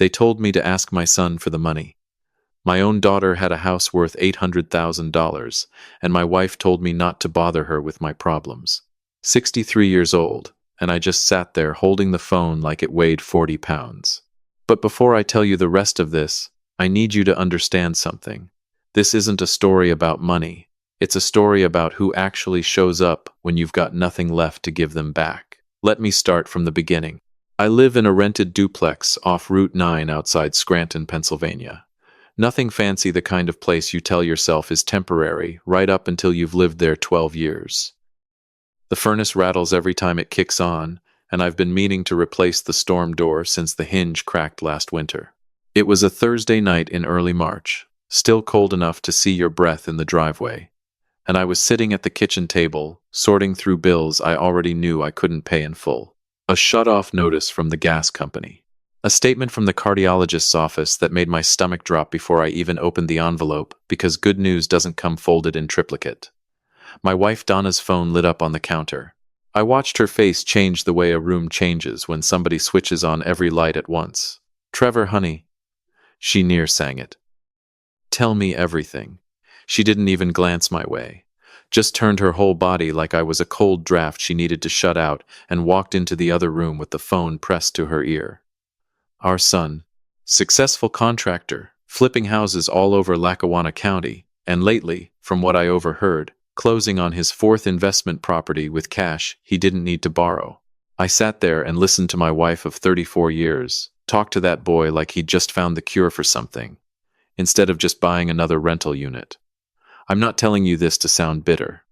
They told me to ask my son for the money. My own daughter had a house worth $800,000, and my wife told me not to bother her with my problems. 63 years old, and I just sat there holding the phone like it weighed 40 pounds. But before I tell you the rest of this, I need you to understand something. This isn't a story about money. It's a story about who actually shows up when you've got nothing left to give them back. Let me start from the beginning. I live in a rented duplex off Route 9 outside Scranton, Pennsylvania. Nothing fancy, the kind of place you tell yourself is temporary, right up until you've lived there 12 years. The furnace rattles every time it kicks on, and I've been meaning to replace the storm door since the hinge cracked last winter. It was a Thursday night in early March, still cold enough to see your breath in the driveway, and I was sitting at the kitchen table, sorting through bills I already knew I couldn't pay in full. A shut-off notice from the gas company. A statement from the cardiologist's office that made my stomach drop before I even opened the envelope, because good news doesn't come folded in triplicate. My wife Donna's phone lit up on the counter. I watched her face change the way a room changes when somebody switches on every light at once. "Trevor, honey." She near sang it. "Tell me everything." She didn't even glance my way. Just turned her whole body like I was a cold draft she needed to shut out and walked into the other room with the phone pressed to her ear. Our son, successful contractor, flipping houses all over Lackawanna County, and lately, from what I overheard, closing on his fourth investment property with cash he didn't need to borrow. I sat there and listened to my wife of 34 years talk to that boy like he'd just found the cure for something, instead of just buying another rental unit. I'm not telling you this to sound bitter.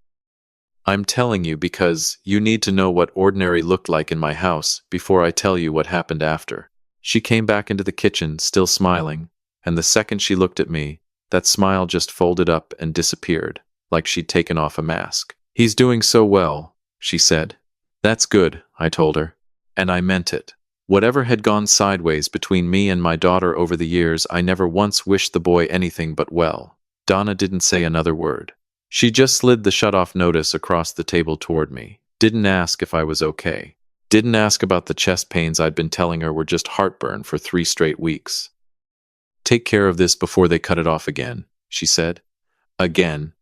I'm telling you because you need to know what ordinary looked like in my house before I tell you what happened after. She came back into the kitchen, still smiling, and the second she looked at me, that smile just folded up and disappeared, like she'd taken off a mask. "He's doing so well," she said. "That's good," I told her. And I meant it. Whatever had gone sideways between me and my daughter over the years, I never once wished the boy anything but well. Donna didn't say another word. She just slid the shut-off notice across the table toward me. Didn't ask if I was okay. Didn't ask about the chest pains I'd been telling her were just heartburn for 3 straight weeks. "Take care of this before they cut it off again," she said. Again.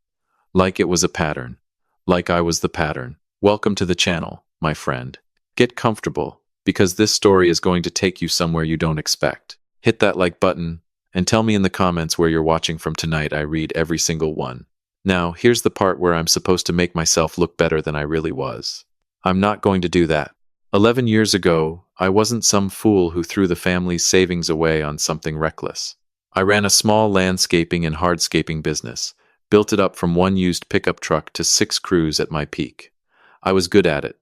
Like it was a pattern. Like I was the pattern. Welcome to the channel, my friend. Get comfortable, because this story is going to take you somewhere you don't expect. Hit that like button, and tell me in the comments where you're watching from tonight. I read every single one. Now, here's the part where I'm supposed to make myself look better than I really was. I'm not going to do that. 11 years ago, I wasn't some fool who threw the family's savings away on something reckless. I ran a small landscaping and hardscaping business, built it up from one used pickup truck to 6 crews at my peak. I was good at it.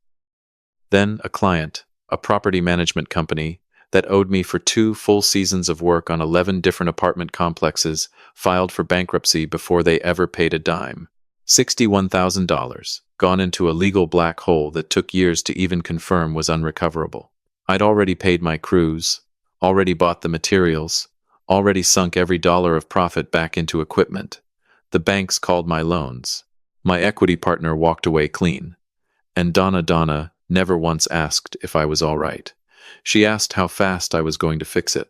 Then a client, a property management company, that owed me for 2 full seasons of work on 11 different apartment complexes, filed for bankruptcy before they ever paid a dime. $61,000, gone into a legal black hole that took years to even confirm was unrecoverable. I'd already paid my crews, already bought the materials, already sunk every dollar of profit back into equipment. The banks called my loans. My equity partner walked away clean. And Donna never once asked if I was all right. She asked how fast I was going to fix it.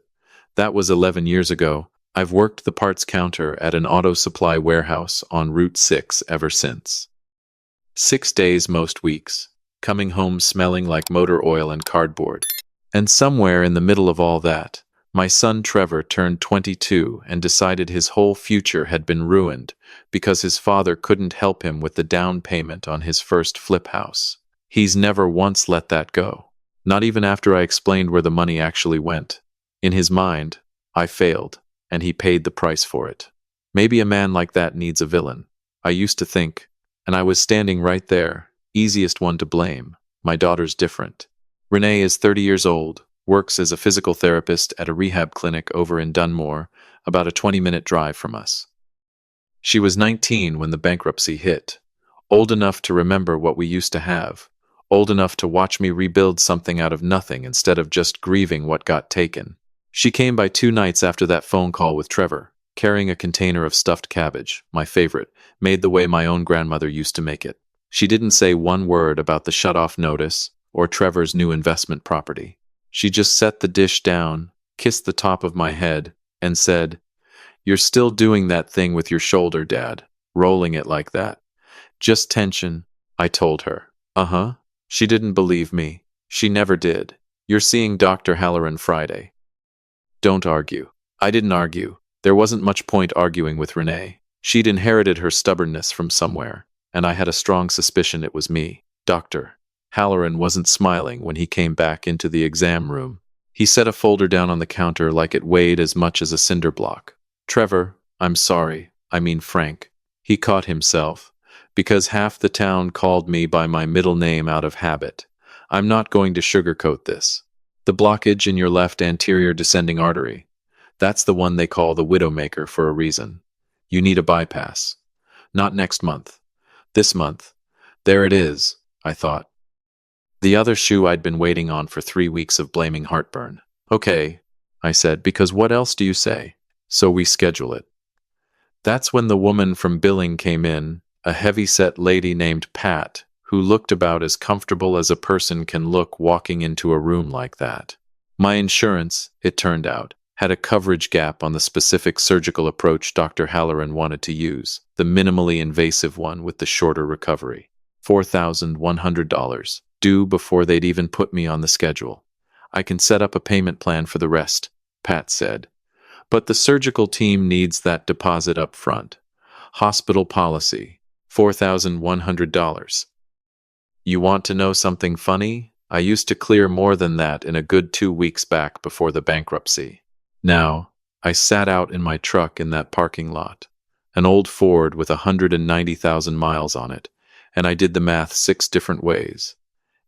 That was 11 years ago. I've worked the parts counter at an auto supply warehouse on Route 6 ever since. 6 days most weeks, coming home smelling like motor oil and cardboard. And somewhere in the middle of all that, my son Trevor turned 22 and decided his whole future had been ruined because his father couldn't help him with the down payment on his first flip house. He's never once let that go. Not even after I explained where the money actually went. In his mind, I failed, and he paid the price for it. Maybe a man like that needs a villain, I used to think, and I was standing right there, easiest one to blame. My daughter's different. Renee is 30 years old, works as a physical therapist at a rehab clinic over in Dunmore, about a 20-minute drive from us. She was 19 when the bankruptcy hit, old enough to remember what we used to have, old enough to watch me rebuild something out of nothing instead of just grieving what got taken. She came by 2 nights after that phone call with Trevor, carrying a container of stuffed cabbage, my favorite, made the way my own grandmother used to make it. She didn't say one word about the shut-off notice or Trevor's new investment property. She just set the dish down, kissed the top of my head, and said, "You're still doing that thing with your shoulder, Dad, rolling it like that." "Just tension," I told her. "Uh-huh." She didn't believe me. She never did. "You're seeing Dr. Halloran Friday." Don't argue. I didn't argue. There wasn't much point arguing with Renee. She'd inherited her stubbornness from somewhere, and I had a strong suspicion it was me. Dr. Halloran wasn't smiling when he came back into the exam room. He set a folder down on the counter like it weighed as much as a cinder block. "Trevor, I'm sorry. I mean Frank." He caught himself, because half the town called me by my middle name out of habit. "I'm not going to sugarcoat this. The blockage in your left anterior descending artery. That's the one they call the widowmaker for a reason. You need a bypass. Not next month. This month. There it is," I thought. The other shoe I'd been waiting on for 3 weeks of blaming heartburn. "Okay," I said, "because what else do you say?" "So we schedule it." That's when the woman from billing came in, a heavy-set lady named Pat, who looked about as comfortable as a person can look walking into a room like that. My insurance, it turned out, had a coverage gap on the specific surgical approach Dr. Halloran wanted to use, the minimally invasive one with the shorter recovery. $4,100, due before they'd even put me on the schedule. "I can set up a payment plan for the rest," Pat said. "But the surgical team needs that deposit up front. Hospital policy, $4,100. You want to know something funny? I used to clear more than that in a good 2 weeks back before the bankruptcy. Now, I sat out in my truck in that parking lot, an old Ford with 190,000 miles on it, and I did the math 6 different ways,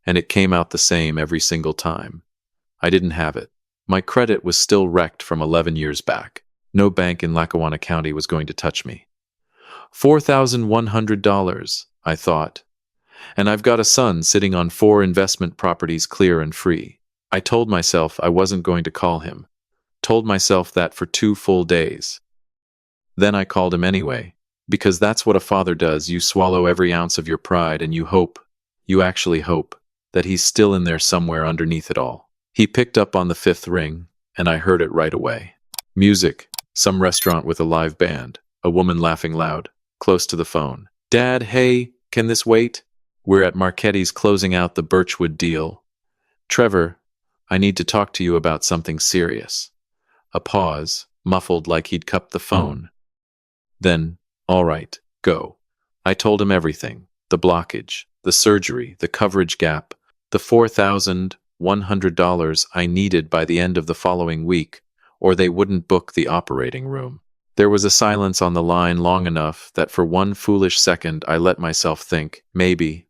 and it came out the same every single time. I didn't have it. My credit was still wrecked from 11 years back. No bank in Lackawanna County was going to touch me. $4,100, I thought. And I've got a son sitting on 4 investment properties clear and free. I told myself I wasn't going to call him. Told myself that for 2 full days. Then I called him anyway, because that's what a father does. You swallow every ounce of your pride and you actually hope, that he's still in there somewhere underneath it all. He picked up on the 5th ring, and I heard it right away. Music, some restaurant with a live band, a woman laughing loud, close to the phone. "Dad, hey, can this wait? We're at Marchetti's closing out the Birchwood deal. Trevor, I need to talk to you about something serious." A pause, muffled like he'd cupped the phone. Then, "All right, go." I told him everything. The blockage, the surgery, the coverage gap, the $4,100 I needed by the end of the following week, or they wouldn't book the operating room. There was a silence on the line long enough that for one foolish second I let myself think, maybe.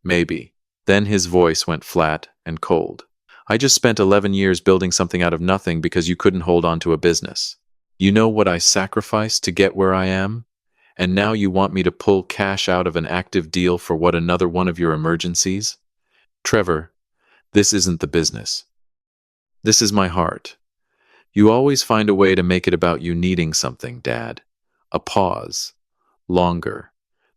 Then his voice went flat and cold. "I just spent 11 years building something out of nothing because you couldn't hold on to a business. You know what I sacrificed to get where I am? And now you want me to pull cash out of an active deal for what, another one of your emergencies? Trevor, this isn't the business. This is my heart. You always find a way to make it about you needing something, Dad." A pause. Longer.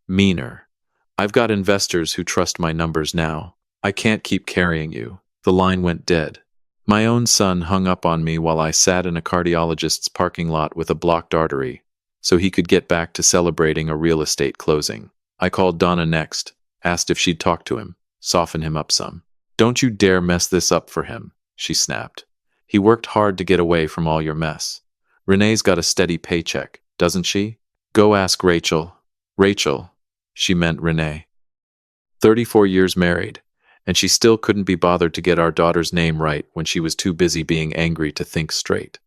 Meaner. "I've got investors who trust my numbers now. I can't keep carrying you." The line went dead. My own son hung up on me while I sat in a cardiologist's parking lot with a blocked artery, so he could get back to celebrating a real estate closing. I called Donna next, asked if she'd talk to him, soften him up some. "Don't you dare mess this up for him," she snapped. "He worked hard to get away from all your mess. Renee's got a steady paycheck, doesn't she? Go ask Rachel." Rachel, she meant Renee. 34 years married, and she still couldn't be bothered to get our daughter's name right when she was too busy being angry to think straight.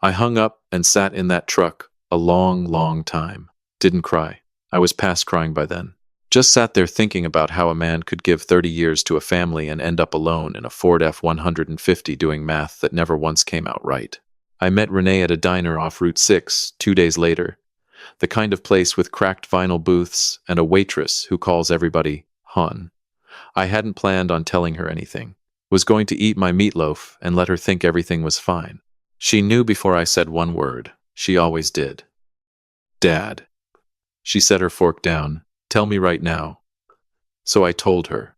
I hung up and sat in that truck a long time. Didn't cry. I was past crying by then. Just sat there thinking about how a man could give 30 years to a family and end up alone in a Ford F-150 doing math that never once came out right. I met Renee at a diner off Route 6 2 days later. The kind of place with cracked vinyl booths and a waitress who calls everybody hon. I hadn't planned on telling her anything. Was going to eat my meatloaf and let her think everything was fine. She knew before I said one word. She always did. "Dad." She set her fork down. "Tell me right now." So I told her.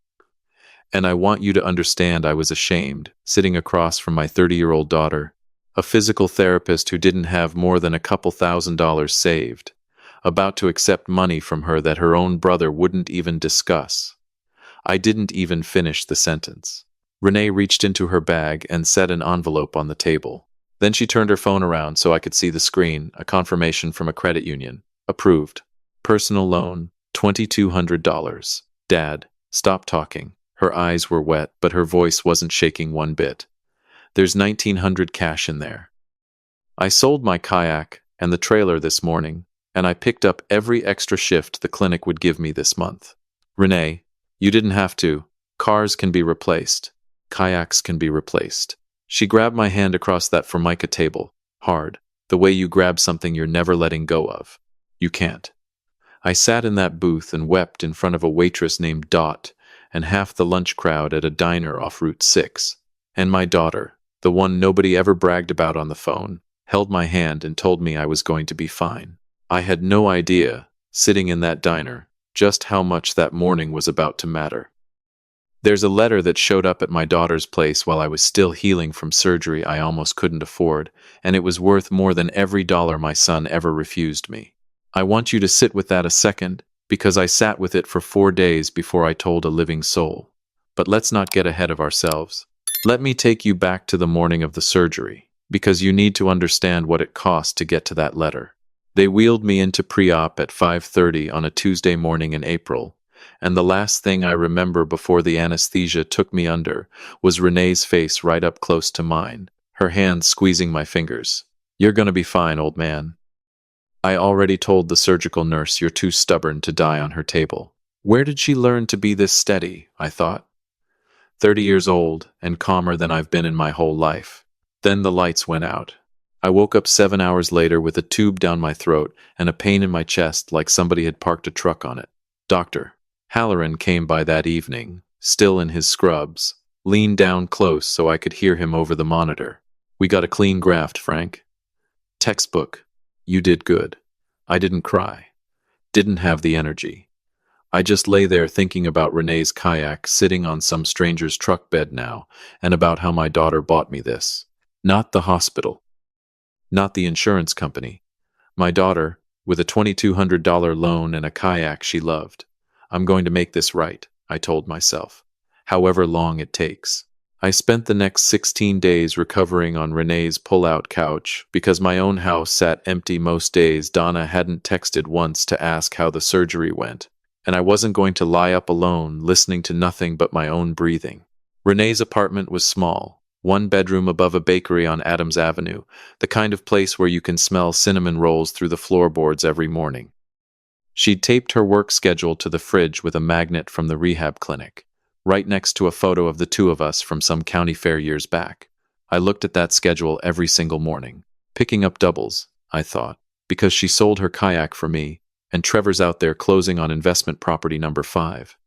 And I want you to understand I was ashamed, sitting across from my 30-year-old daughter, A physical therapist who didn't have more than a couple $1,000s saved, about to accept money from her that her own brother wouldn't even discuss. I didn't even finish the sentence. Renee reached into her bag and set an envelope on the table. Then she turned her phone around so I could see the screen, a confirmation from a credit union. Approved. Personal loan, $2,200. Dad, stop talking. Her eyes were wet, but her voice wasn't shaking one bit. There's $1,900 cash in there. I sold my kayak and the trailer this morning, and I picked up every extra shift the clinic would give me this month. Renee, you didn't have to. Cars can be replaced. Kayaks can be replaced. She grabbed my hand across that Formica table, hard, the way you grab something you're never letting go of. You can't. I sat in that booth and wept in front of a waitress named Dot and half the lunch crowd at a diner off Route 6. And my daughter, the one nobody ever bragged about on the phone, held my hand and told me I was going to be fine. I had no idea, sitting in that diner, just how much that morning was about to matter. There's a letter that showed up at my daughter's place while I was still healing from surgery I almost couldn't afford, and it was worth more than every dollar my son ever refused me. I want you to sit with that a second, because I sat with it for 4 days before I told a living soul. But let's not get ahead of ourselves. Let me take you back to the morning of the surgery, because you need to understand what it cost to get to that letter. They wheeled me into pre-op at 5:30 on a Tuesday morning in April, and the last thing I remember before the anesthesia took me under was Renee's face right up close to mine, her hands squeezing my fingers. You're gonna be fine, old man. I already told the surgical nurse you're too stubborn to die on her table. Where did she learn to be this steady, I thought. 30 years old and calmer than I've been in my whole life. Then the lights went out. I woke up 7 hours later with a tube down my throat and a pain in my chest like somebody had parked a truck on it. Dr. Halloran came by that evening, still in his scrubs, leaned down close so I could hear him over the monitor. We got a clean graft, Frank. Textbook. You did good. I didn't cry. Didn't have the energy. I just lay there thinking about Renee's kayak sitting on some stranger's truck bed now, and about how my daughter bought me this. Not the hospital. Not the insurance company. My daughter, with a $2,200 loan and a kayak she loved. I'm going to make this right, I told myself, however long it takes. I spent the next 16 days recovering on Renee's pull-out couch because my own house sat empty most days. Donna hadn't texted once to ask how the surgery went, and I wasn't going to lie up alone listening to nothing but my own breathing. Renee's apartment was small, 1 bedroom above a bakery on Adams Avenue, the kind of place where you can smell cinnamon rolls through the floorboards every morning. She'd taped her work schedule to the fridge with a magnet from the rehab clinic, right next to a photo of the two of us from some county fair years back. I looked at that schedule every single morning. Picking up doubles, I thought, because she sold her kayak for me, and Trevor's out there closing on investment property number 5.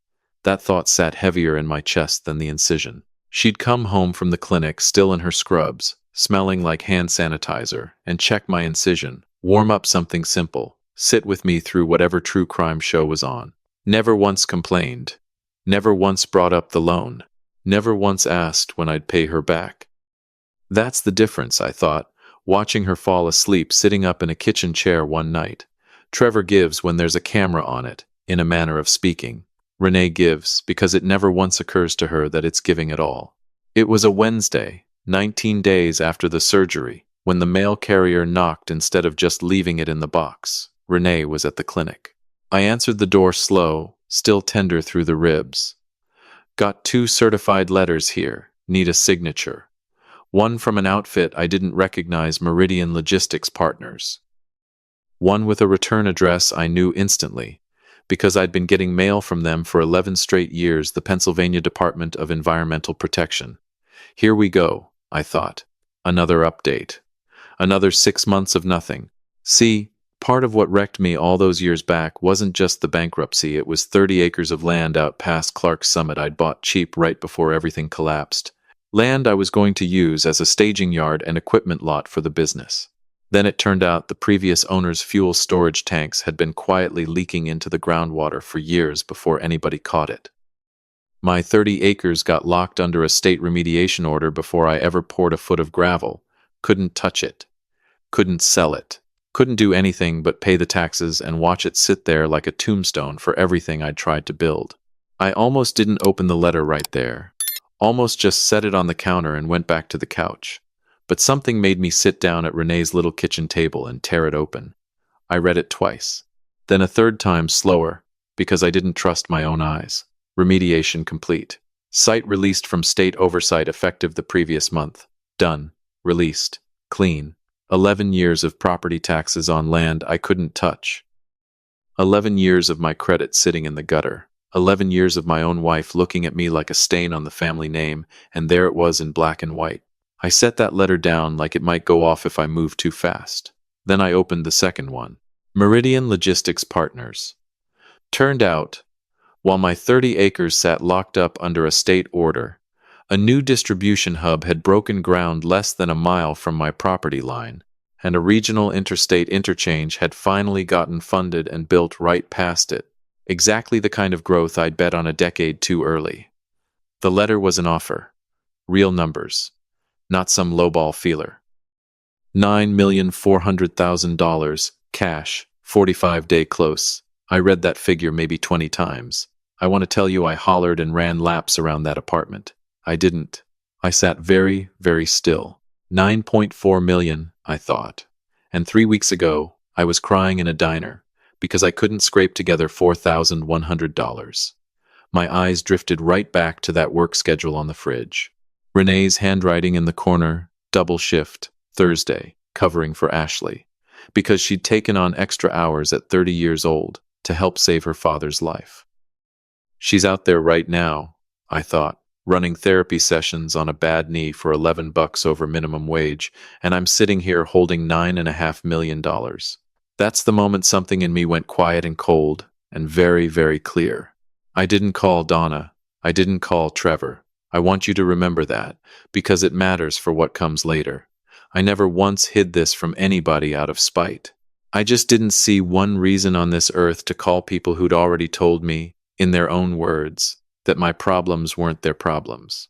That thought sat heavier in my chest than the incision. She'd come home from the clinic still in her scrubs, smelling like hand sanitizer, and check my incision, warm up something simple, sit with me through whatever true crime show was on. Never once complained. Never once brought up the loan. Never once asked when I'd pay her back. That's the difference, I thought, watching her fall asleep sitting up in a kitchen chair one night. Trevor gives when there's a camera on it, in a manner of speaking. Renee gives because it never once occurs to her that it's giving at all. It was a Wednesday, 19 days after the surgery, when the mail carrier knocked instead of just leaving it in the box. Renee was at the clinic. I answered the door slow, still tender through the ribs. Got 2 certified letters here, need a signature. One from an outfit I didn't recognize, Meridian Logistics Partners. One with a return address I knew instantly, because I'd been getting mail from them for 11 straight years, the Pennsylvania Department of Environmental Protection. Here we go, I thought. Another update. Another 6 months of nothing. See, part of what wrecked me all those years back wasn't just the bankruptcy, it was 30 acres of land out past Clark's Summit I'd bought cheap right before everything collapsed. Land I was going to use as a staging yard and equipment lot for the business. Then it turned out the previous owner's fuel storage tanks had been quietly leaking into the groundwater for years before anybody caught it. My 30 acres got locked under a state remediation order before I ever poured a foot of gravel, Couldn't touch it. Couldn't sell it. Couldn't do anything but pay the taxes and watch it sit there like a tombstone for everything I'd tried to build. I almost didn't open the letter right there. Almost just set it on the counter and went back to the couch. But something made me sit down at Renee's little kitchen table and tear it open. I read it twice. Then a third time slower, because I didn't trust my own eyes. Remediation complete. Site released from state oversight effective the previous month. Done. Released. Clean. 11 years of property taxes on land I couldn't touch. 11 years of my credit sitting in the gutter. 11 years of my own wife looking at me like a stain on the family name, and there it was in black and white. I set that letter down like it might go off if I moved too fast. Then I opened the second one. Meridian Logistics Partners. Turned out, while my 30 acres sat locked up under a state order, a new distribution hub had broken ground less than a mile from my property line, and a regional interstate interchange had finally gotten funded and built right past it. Exactly the kind of growth I'd bet on a decade too early. The letter was an offer. Real numbers. Not some lowball feeler. $9,400,000, cash, 45-day close. I read that figure maybe 20 times. I want to tell you I hollered and ran laps around that apartment. I didn't. I sat very, very still. 9.4 million, I thought. And 3 weeks ago, I was crying in a diner because I couldn't scrape together $4,100. My eyes drifted right back to that work schedule on the fridge. Renee's handwriting in the corner, double shift, Thursday, covering for Ashley, because she'd taken on extra hours at 30 years old to help save her father's life. She's out there right now, I thought, running therapy sessions on a bad knee for $11 over minimum wage, and I'm sitting here holding $9.5 million. That's the moment something in me went quiet and cold and very, very clear. I didn't call Donna. I didn't call Trevor. I want you to remember that, because it matters for what comes later. I never once hid this from anybody out of spite. I just didn't see one reason on this earth to call people who'd already told me, in their own words, that my problems weren't their problems.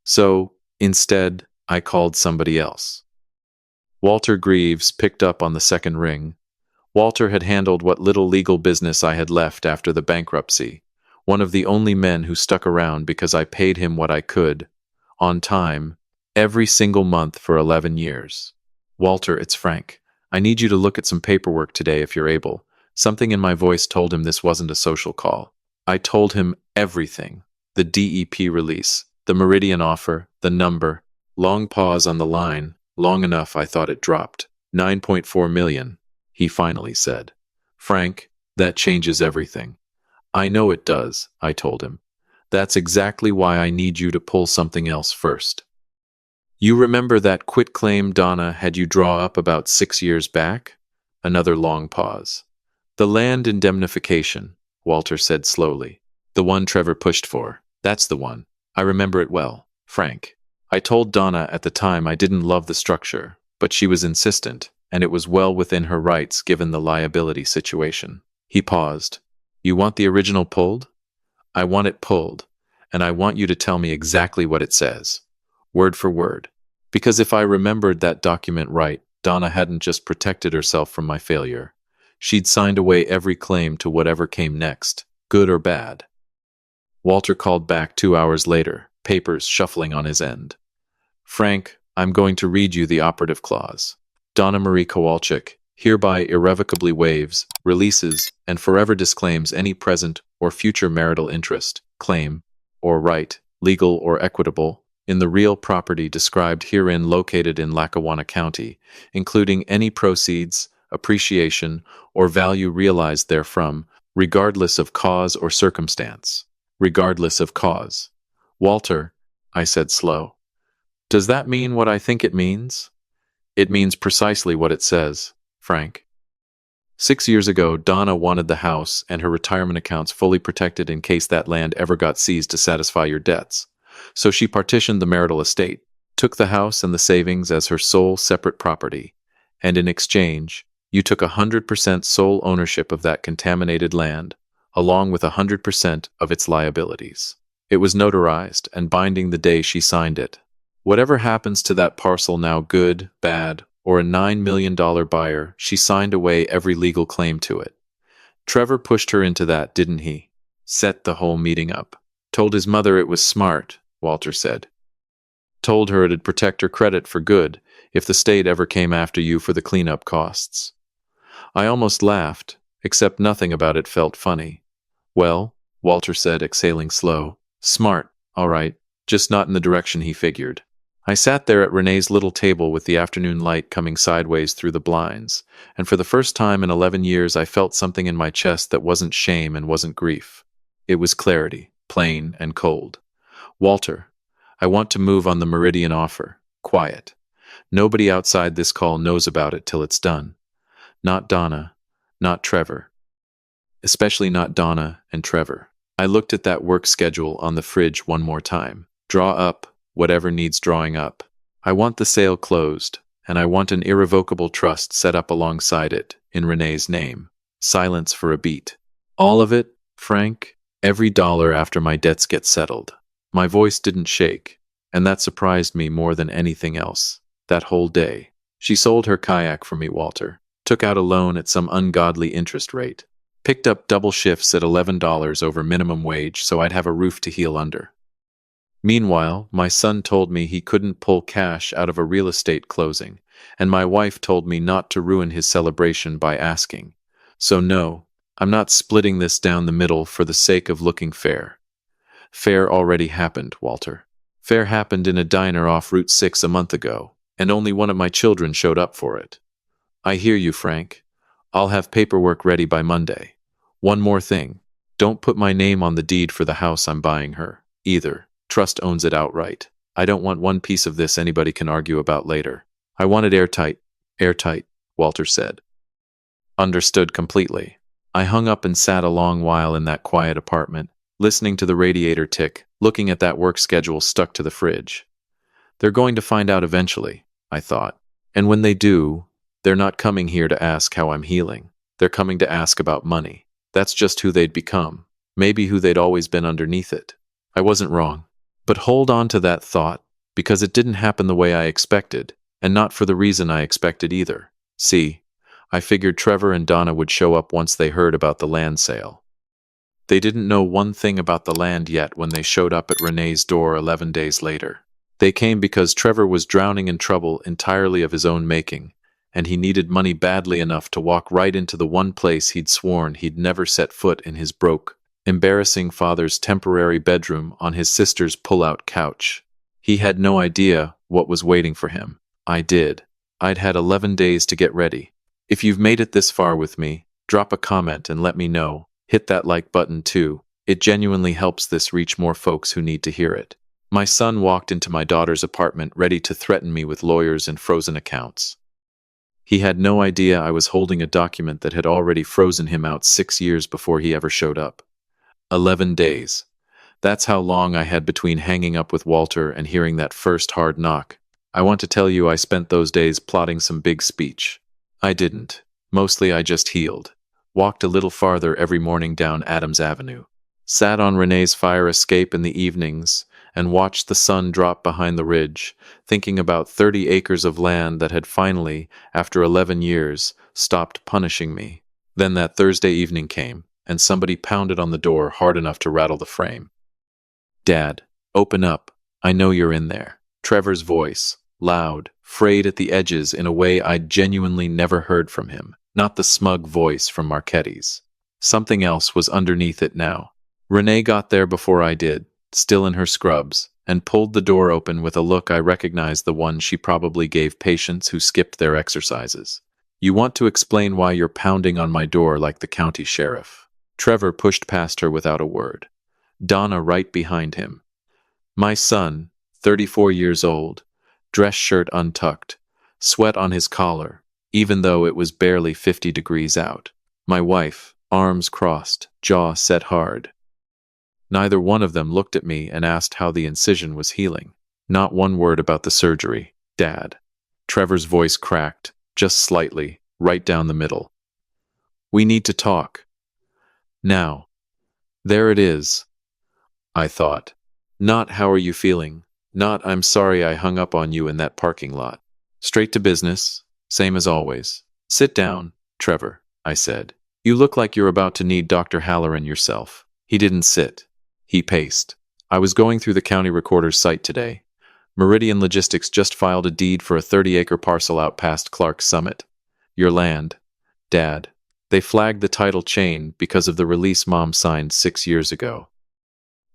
So, instead, I called somebody else. Walter Greaves picked up on the second ring. Walter had handled what little legal business I had left after the bankruptcy, one of the only men who stuck around because I paid him what I could, on time, every single month for 11 years. Walter, it's Frank. I need you to look at some paperwork today if you're able. Something in my voice told him this wasn't a social call. I told him everything. The DEP release, the Meridian offer, the number. Long pause on the line, long enough I thought it dropped. 9.4 million, he finally said. Frank, that changes everything. I know it does, I told him. That's exactly why I need you to pull something else first. You remember that quitclaim Donna had you draw up about 6 years back? Another long pause. The land indemnification, Walter said slowly. The one Trevor pushed for. That's the one. I remember it well. Frank. I told Donna at the time I didn't love the structure, but she was insistent, and it was well within her rights given the liability situation. He paused. You want the original pulled? I want it pulled, and I want you to tell me exactly what it says. Word for word. Because if I remembered that document right, Donna hadn't just protected herself from my failure. She'd signed away every claim to whatever came next, good or bad. Walter called back 2 hours later, papers shuffling on his end. Frank, I'm going to read you the operative clause. Donna Marie Kowalczyk hereby irrevocably waives, releases, and forever disclaims any present or future marital interest, claim, or right, legal or equitable, in the real property described herein located in Lackawanna County, including any proceeds, appreciation, or value realized therefrom, regardless of cause or circumstance. Regardless of cause. Walter, I said slow. Does that mean what I think it means? It means precisely what it says, Frank. 6 years ago, Donna wanted the house and her retirement accounts fully protected in case that land ever got seized to satisfy your debts. So she partitioned the marital estate, took the house and the savings as her sole separate property, and in exchange, you took 100% sole ownership of that contaminated land, along with 100% of its liabilities. It was notarized and binding the day she signed it. Whatever happens to that parcel now, good, bad, or a $9 million buyer, she signed away every legal claim to it. Trevor pushed her into that, didn't he? Set the whole meeting up. Told his mother it was smart, Walter said. Told her it'd protect her credit for good if the state ever came after you for the cleanup costs. I almost laughed, except nothing about it felt funny. Well, Walter said, exhaling slow. Smart, all right, just not in the direction he figured. I sat there at Renee's little table with the afternoon light coming sideways through the blinds, and for the first time in 11 years I felt something in my chest that wasn't shame and wasn't grief. It was clarity, plain and cold. Walter, I want to move on the Meridian offer. Quiet. Nobody outside this call knows about it till it's done. Not Donna, not Trevor. Especially not Donna and Trevor. I looked at that work schedule on the fridge one more time. Draw up whatever needs drawing up. I want the sale closed, and I want an irrevocable trust set up alongside it, in Renee's name. Silence for a beat. All of it, Frank? Every dollar after my debts get settled. My voice didn't shake, and that surprised me more than anything else. That whole day. She sold her kayak for me, Walter. Took out a loan at some ungodly interest rate. Picked up double shifts at $11 over minimum wage so I'd have a roof to heel under. Meanwhile, my son told me he couldn't pull cash out of a real estate closing, and my wife told me not to ruin his celebration by asking. So no, I'm not splitting this down the middle for the sake of looking fair. Fair already happened, Walter. Fair happened in a diner off Route 6 a month ago, and only one of my children showed up for it. I hear you, Frank. I'll have paperwork ready by Monday. One more thing. Don't put my name on the deed for the house I'm buying her, either. Trust owns it outright. I don't want one piece of this anybody can argue about later. I want it airtight. Airtight, Walter said. Understood completely. I hung up and sat a long while in that quiet apartment, listening to the radiator tick, looking at that work schedule stuck to the fridge. They're going to find out eventually, I thought. And when they do, they're not coming here to ask how I'm healing. They're coming to ask about money. That's just who they'd become. Maybe who they'd always been underneath it. I wasn't wrong. But hold on to that thought, because it didn't happen the way I expected, and not for the reason I expected either. See, I figured Trevor and Donna would show up once they heard about the land sale. They didn't know one thing about the land yet when they showed up at Renee's door 11 days later. They came because Trevor was drowning in trouble entirely of his own making, and he needed money badly enough to walk right into the one place he'd sworn he'd never set foot in his broke, embarrassing father's temporary bedroom on his sister's pull-out couch. He had no idea what was waiting for him. I did. I'd had 11 days to get ready. If you've made it this far with me, drop a comment and let me know. Hit that like button too. It genuinely helps this reach more folks who need to hear it. My son walked into my daughter's apartment ready to threaten me with lawyers and frozen accounts. He had no idea I was holding a document that had already frozen him out 6 years before he ever showed up. 11 days. That's how long I had between hanging up with Walter and hearing that first hard knock. I want to tell you I spent those days plotting some big speech. I didn't. Mostly I just healed. Walked a little farther every morning down Adams Avenue. Sat on Renee's fire escape in the evenings and watched the sun drop behind the ridge, thinking about 30 acres of land that had finally, after 11 years, stopped punishing me. Then that Thursday evening came, and somebody pounded on the door hard enough to rattle the frame. Dad, open up. I know you're in there. Trevor's voice, loud, frayed at the edges in a way I'd genuinely never heard from him. Not the smug voice from Marchetti's. Something else was underneath it now. Renee got there before I did, still in her scrubs, and pulled the door open with a look I recognized, the one she probably gave patients who skipped their exercises. You want to explain why you're pounding on my door like the county sheriff? Trevor pushed past her without a word. Donna right behind him. My son, 34 years old, dress shirt untucked, sweat on his collar, even though it was barely 50 degrees out. My wife, arms crossed, jaw set hard. Neither one of them looked at me and asked how the incision was healing. Not one word about the surgery, Dad. Trevor's voice cracked, just slightly, right down the middle. We need to talk. Now. There it is. I thought. Not how are you feeling, Not, I'm sorry I hung up on you in that parking lot. Straight to business, same as always. Sit down, Trevor, I said. You look like you're about to need Dr. Halloran yourself. He didn't sit. He paced. I was going through the county recorder's site today. Meridian Logistics just filed a deed for a 30-acre parcel out past Clark's Summit. Your land, Dad. They flagged the title chain because of the release Mom signed 6 years ago.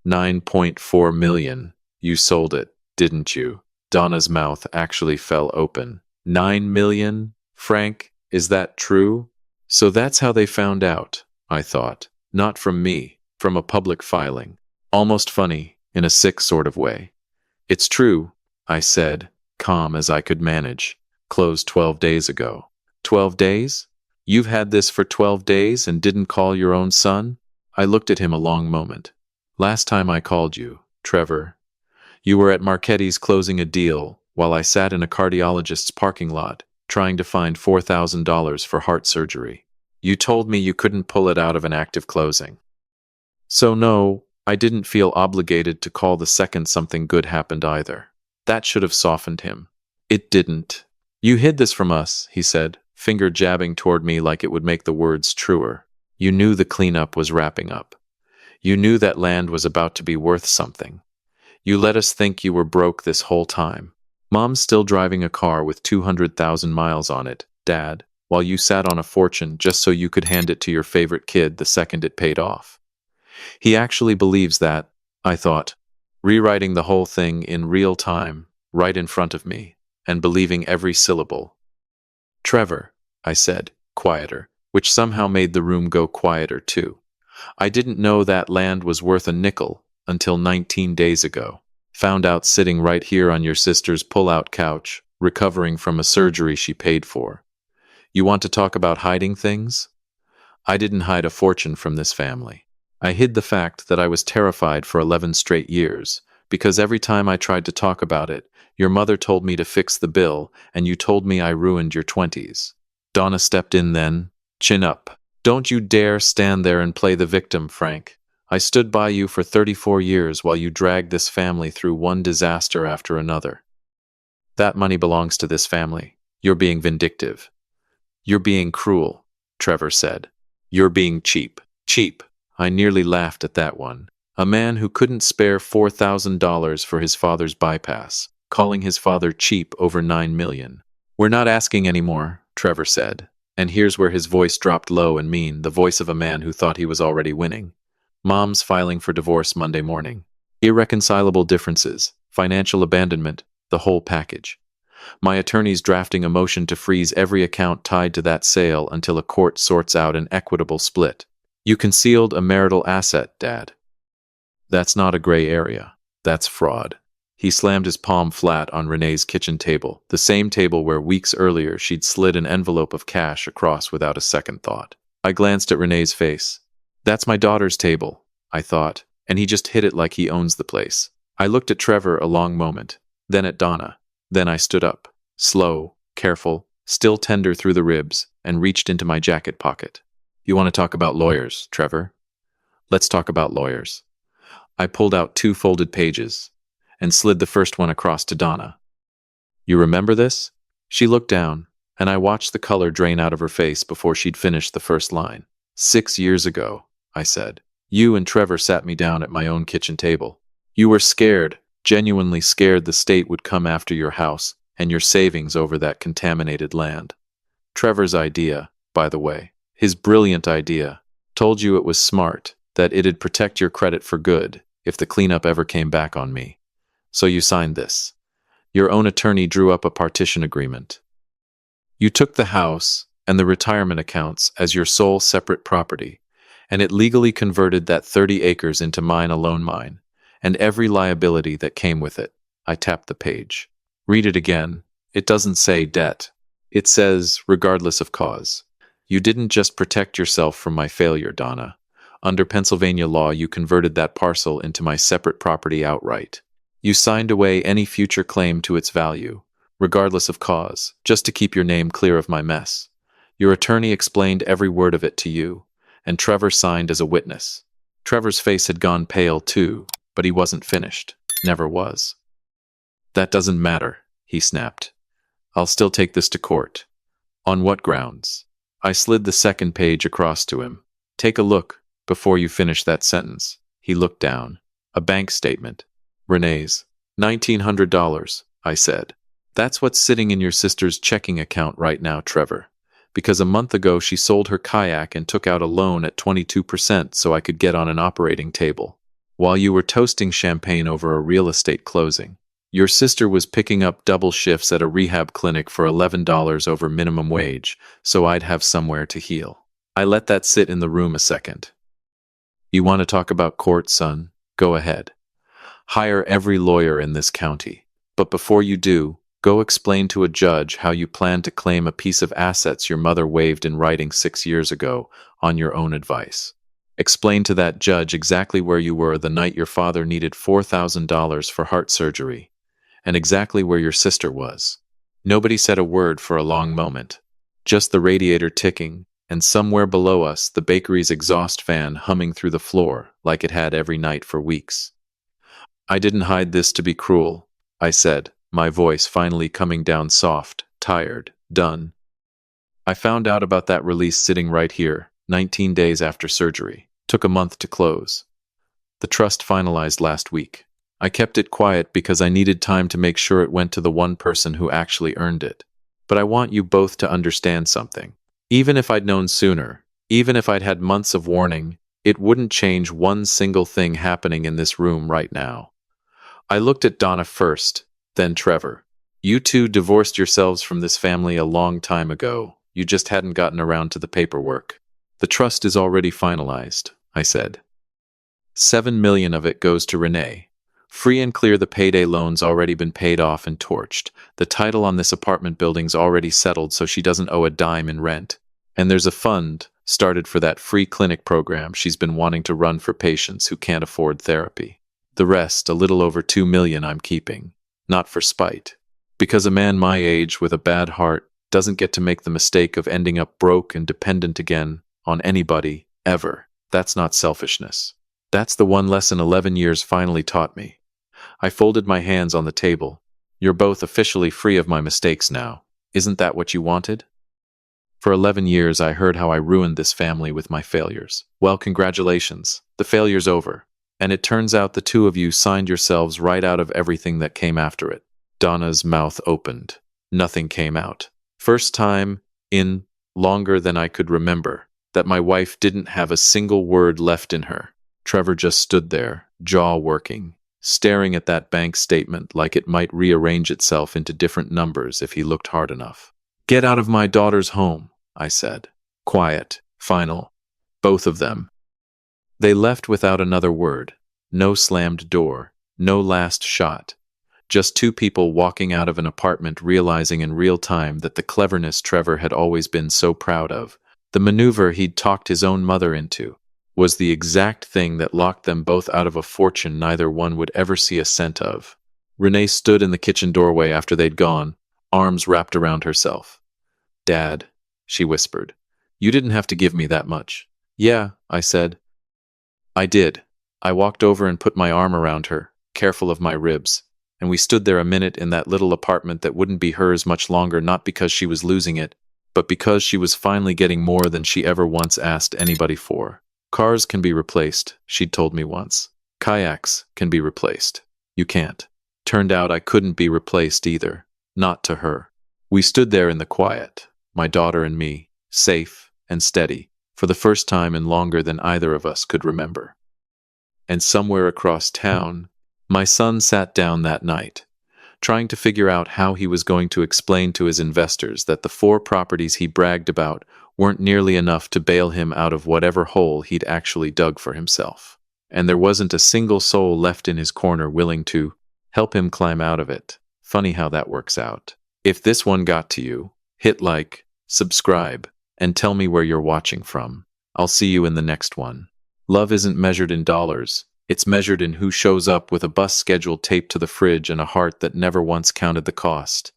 9.4 million. You sold it, didn't you? Donna's mouth actually fell open. 9 million? Frank, is that true? So that's how they found out, I thought. Not from me, from a public filing. Almost funny, in a sick sort of way. It's true, I said, calm as I could manage. Closed 12 days ago. 12 days? You've had this for 12 days and didn't call your own son? I looked at him a long moment. Last time I called you, Trevor, you were at Marchetti's closing a deal while I sat in a cardiologist's parking lot trying to find $4,000 for heart surgery. You told me you couldn't pull it out of an active closing. So no, I didn't feel obligated to call the second something good happened either. That should have softened him. It didn't. You hid this from us, he said, finger jabbing toward me like it would make the words truer. You knew the cleanup was wrapping up. You knew that land was about to be worth something. You let us think you were broke this whole time. Mom's still driving a car with 200,000 miles on it, Dad, while you sat on a fortune just so you could hand it to your favorite kid the second it paid off. He actually believes that, I thought, rewriting the whole thing in real time, right in front of me, and believing every syllable. Trevor, I said, quieter, which somehow made the room go quieter too. I didn't know that land was worth a nickel until 19 days ago. Found out sitting right here on your sister's pull-out couch, recovering from a surgery she paid for. You want to talk about hiding things? I didn't hide a fortune from this family. I hid the fact that I was terrified for 11 straight years, because every time I tried to talk about it, your mother told me to fix the bill, and you told me I ruined your 20s. Donna stepped in then, chin up. Don't you dare stand there and play the victim, Frank. I stood by you for 34 years while you dragged this family through one disaster after another. That money belongs to this family. You're being vindictive. You're being cruel, Trevor said. You're being cheap. Cheap. I nearly laughed at that one. A man who couldn't spare $4,000 for his father's bypass, calling his father cheap over 9 million. We're not asking anymore, Trevor said. And here's where his voice dropped low and mean, the voice of a man who thought he was already winning. Mom's filing for divorce Monday morning. Irreconcilable differences, financial abandonment, the whole package. My attorney's drafting a motion to freeze every account tied to that sale until a court sorts out an equitable split. You concealed a marital asset, Dad. That's not a gray area. That's fraud. He slammed his palm flat on Renee's kitchen table, the same table where weeks earlier she'd slid an envelope of cash across without a second thought. I glanced at Renee's face. That's my daughter's table, I thought, and he just hit it like he owns the place. I looked at Trevor a long moment, then at Donna. Then I stood up, slow, careful, still tender through the ribs, and reached into my jacket pocket. You want to talk about lawyers, Trevor? Let's talk about lawyers. I pulled out 2 folded pages and slid the first one across to Donna. You remember this? She looked down, and I watched the color drain out of her face before she'd finished the first line. 6 years ago, I said. You and Trevor sat me down at my own kitchen table. You were scared, genuinely scared the state would come after your house and your savings over that contaminated land. Trevor's idea, by the way, his brilliant idea, told you it was smart, that it'd protect your credit for good if the cleanup ever came back on me. So you signed this. Your own attorney drew up a partition agreement. You took the house and the retirement accounts as your sole separate property, and it legally converted that 30 acres into mine alone mine, and every liability that came with it. I tapped the page. Read it again. It doesn't say debt. It says, regardless of cause. You didn't just protect yourself from my failure, Donna. Under Pennsylvania law, you converted that parcel into my separate property outright. You signed away any future claim to its value, regardless of cause, just to keep your name clear of my mess. Your attorney explained every word of it to you, and Trevor signed as a witness. Trevor's face had gone pale too, but he wasn't finished. Never was. That doesn't matter, he snapped. I'll still take this to court. On what grounds? I slid the second page across to him. Take a look before you finish that sentence. He looked down. A bank statement. Renee's. $1,900, I said. That's what's sitting in your sister's checking account right now, Trevor. Because a month ago she sold her kayak and took out a loan at 22% so I could get on an operating table. While you were toasting champagne over a real estate closing. Your sister was picking up double shifts at a rehab clinic for $11 over minimum wage, so I'd have somewhere to heal. I let that sit in the room a second. You want to talk about court, son? Go ahead. Hire every lawyer in this county. But before you do, go explain to a judge how you plan to claim a piece of assets your mother waived in writing 6 years ago on your own advice. Explain to that judge exactly where you were the night your father needed $4,000 for heart surgery, and exactly where your sister was. Nobody said a word for a long moment. Just the radiator ticking, and somewhere below us the bakery's exhaust fan humming through the floor like it had every night for weeks. I didn't hide this to be cruel, I said, my voice finally coming down soft, tired, done. I found out about that release sitting right here, 19 days after surgery. Took a month to close. The trust finalized last week. I kept it quiet because I needed time to make sure it went to the one person who actually earned it. But I want you both to understand something. Even if I'd known sooner, even if I'd had months of warning, it wouldn't change one single thing happening in this room right now. I looked at Donna first, then Trevor. You two divorced yourselves from this family a long time ago. You just hadn't gotten around to the paperwork. The trust is already finalized, I said. $7 million of it goes to Renee. Free and clear, the payday loan's already been paid off and torched. The title on this apartment building's already settled so she doesn't owe a dime in rent. And there's a fund started for that free clinic program she's been wanting to run for patients who can't afford therapy. The rest, a little over $2 million, I'm keeping. Not for spite. Because a man my age with a bad heart doesn't get to make the mistake of ending up broke and dependent again on anybody, ever. That's not selfishness. That's the one lesson 11 years finally taught me. I folded my hands on the table. You're both officially free of my mistakes now. Isn't that what you wanted? For 11 years, I heard how I ruined this family with my failures. Well, congratulations. The failure's over. And it turns out the two of you signed yourselves right out of everything that came after it. Donna's mouth opened. Nothing came out. First time in longer than I could remember that my wife didn't have a single word left in her. Trevor just stood there, jaw working, staring at that bank statement like it might rearrange itself into different numbers if he looked hard enough. Get out of my daughter's home, I said. Quiet, final, both of them. They left without another word. No slammed door, no last shot. Just two people walking out of an apartment realizing in real time that the cleverness Trevor had always been so proud of, the maneuver he'd talked his own mother into, was the exact thing that locked them both out of a fortune neither one would ever see a cent of. Renee stood in the kitchen doorway after they'd gone, arms wrapped around herself. Dad, she whispered, you didn't have to give me that much. Yeah, I said. I did. I walked over and put my arm around her, careful of my ribs, and we stood there a minute in that little apartment that wouldn't be hers much longer, not because she was losing it, but because she was finally getting more than she ever once asked anybody for. Cars can be replaced, she'd told me once. Kayaks can be replaced. You can't. Turned out I couldn't be replaced either. Not to her. We stood there in the quiet, my daughter and me, safe and steady, for the first time in longer than either of us could remember. And somewhere across town, my son sat down that night, trying to figure out how he was going to explain to his investors that the 4 properties he bragged about weren't nearly enough to bail him out of whatever hole he'd actually dug for himself. And there wasn't a single soul left in his corner willing to help him climb out of it. Funny how that works out. If this one got to you, hit like, subscribe, and tell me where you're watching from. I'll see you in the next one. Love isn't measured in dollars. It's measured in who shows up with a bus schedule taped to the fridge and a heart that never once counted the cost.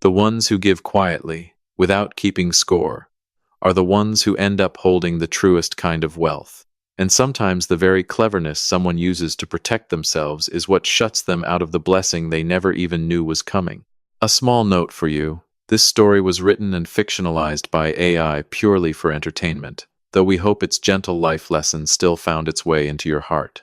The ones who give quietly, without keeping score, are the ones who end up holding the truest kind of wealth. And sometimes the very cleverness someone uses to protect themselves is what shuts them out of the blessing they never even knew was coming. A small note for you. This story was written and fictionalized by AI purely for entertainment, though we hope its gentle life lesson still found its way into your heart.